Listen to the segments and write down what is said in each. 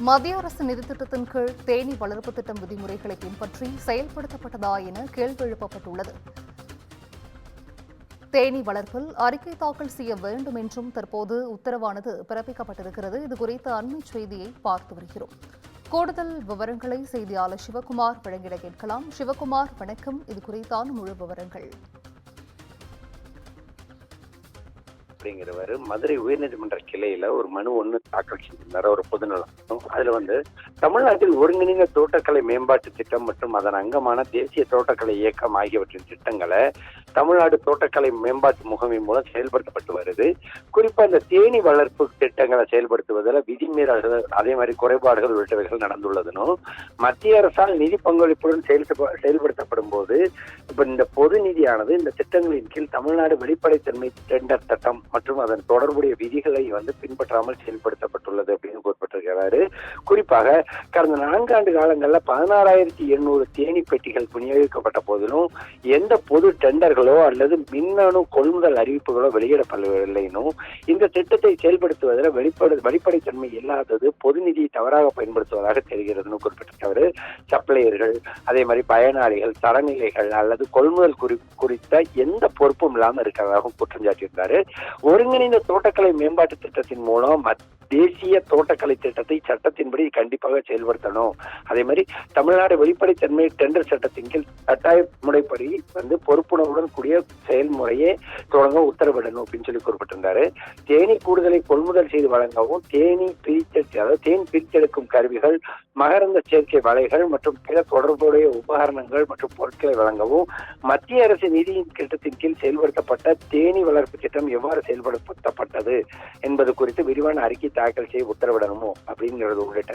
மத்திய அரசு நிதித்திட்டத்தின் கீழ் தேனீ வளர்ப்பு திட்டம் விதிமுறைகளை பின்பற்றி செயல்படுத்தப்பட்டதா என கேள்வி எழுப்பப்பட்டுள்ளது. தேனீ வளர்ப்பில் அறிக்கை தாக்கல் செய்ய வேண்டும் என்றும் தற்போது உத்தரவானது பிறப்பிக்கப்பட்டிருக்கிறது. இதுகுறித்த அண்மை செய்தியை பார்த்து வருகிறோம். கூடுதல் விவரங்களை செய்தியாளர் சிவகுமார் வழங்கிட கேட்கலாம். சிவகுமார், வணக்கம். இது குறித்தான முழு விவரங்கள். அப்படிங்கிறவர் மதுரை உயர்நீதிமன்ற கிளையில ஒரு மனு ஒண்ணு தாக்கல் செஞ்சிருந்தாரு, ஒரு பொதுநலம். அதுல தமிழ்நாட்டில் ஒருங்கிணைந்த தோட்டக்கலை மேம்பாட்டு திட்டம் மற்றும் அதன் அங்கமான தேசிய தோட்டக்கலை இயக்கம் ஆகியவற்றின் திட்டங்களை தமிழ்நாடு தோட்டக்கலை மேம்பாட்டு முகமை மூலம் செயல்படுத்தப்பட்டு வருது. குறிப்பா இந்த தேனீ வளர்ப்பு திட்டங்களை செயல்படுத்துவதில் விதிமீறல்கள், அதே மாதிரி குறைபாடுகள் உள்ளிட்டவைகள் நடந்துள்ளதுன்னு மத்திய அரசால் நிதி பங்களிப்புடன் செயல்படுத்தப்படும் போது இப்ப இந்த பொது நிதியானது இந்த திட்டங்களின் கீழ் தமிழ்நாடு வெளிப்படைத்தன்மை டெண்டர் சட்டம் மற்றும் அதன் தொடர்புடைய விதிகளை பின்பற்றாமல் செயல்படுத்தப்பட்டுள்ளது அப்படின்னு குறிப்பிட்டிருக்கிறாரு. குறிப்பாக கடந்த 4 ஆண்டு காலங்களில் 16,800 தேனீ பெட்டிகள் விநியோகிக்கப்பட்ட போதிலும் எந்த பொது டெண்டர்களோ அல்லது மின்னணு கொள்முதல் அறிவிப்புகளோ வெளியிடப்படவில்லைனும் இந்த திட்டத்தை செயல்படுத்துவதில் வெளிப்படைத்தன்மை இல்லாதது பொது நிதியை தவறாக பயன்படுத்துவதாக தெரிகிறதுன்னு குறிப்பிட்டிருக்காரு. சப்ளையர்கள், அதே மாதிரி பயனாளிகள், தரநிலைகள் அல்லது கொள்முதல் குறித்த எந்த பொறுப்பும் இல்லாமல் இருக்கிறதாக குற்றம் சாட்டியிருந்தாரு. ஒருங்கிணைந்த தோட்டக்கலை மேம்பாட்டு திட்டத்தின் மூலம் தேசிய தோட்டக்கலை திட்டத்தை சட்டத்தின்படி கண்டிப்பாக செயல்படுத்தணும். அதே மாதிரி தமிழ்நாடு வெளிப்படைத்தன்மை டெண்டர் சட்டத்தின் கீழ் கட்டாய முறைப்படி பொறுப்புணர்வுடன் கூடிய செயல்முறையே தொடங்க உத்தரவிடணும் அப்படின்னு சொல்லி குறிப்பிட்டிருந்தாரு. தேனீ கூடுதலை கொள்முதல் செய்து வழங்கவும், தேன் பிரித்தெடுக்கும் கருவிகள், மகரந்த சேர்க்கை வலைகள் மற்றும் பிற தொடர்புடைய உபகரணங்கள் மற்றும் பொருட்களை வழங்கவும் மத்திய அரசு நிதியின் திட்டத்தின் கீழ் செயல்படுத்தப்பட்ட தேனீ வளர்ப்பு திட்டம் எவ்வாறு செயல்படுத்தப்பட்டது என்பது குறித்து விரிவான அறிக்கை தாக்கல் செய்ய உத்தரவிடணுமோ அப்படிங்கிறது உள்ளிட்ட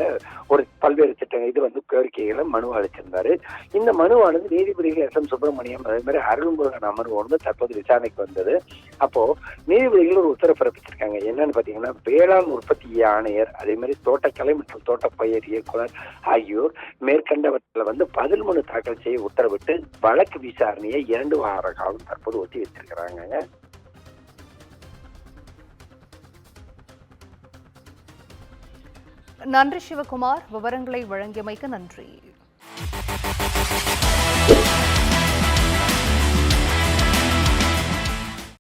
ஒரு பல்வேறு திட்டங்கள் கோரிக்கைகளை மனு அளிச்சிருந்தாரு. இந்த மனுவானது நீதிபதிகள் எஸ். எம். சுப்பிரமணியம், அதே மாதிரி அருள்முருகன் அமர்வு தற்போது விசாரணைக்கு வந்தது. அப்போ நீதிபதிகள் ஒரு உத்தரவு பிறப்பிச்சிருக்காங்க. என்னன்னு பாத்தீங்கன்னா, வேளாண் உற்பத்தி ஆணையர், அதே மாதிரி தோட்டக்கலை மற்றும் தோட்டப்பயிர் இயக்குனர் ஆகியோர் மேற்கண்டவற்றில் பதில் மனு தாக்கல் செய்ய உத்தரவிட்டு வழக்கு விசாரணையை 2 வார காலம் தற்போது ஒத்தி வச்சிருக்கிறாங்க. நன்றி சிவகுமார், விவரங்களை வழங்கியமைக்கு நன்றி.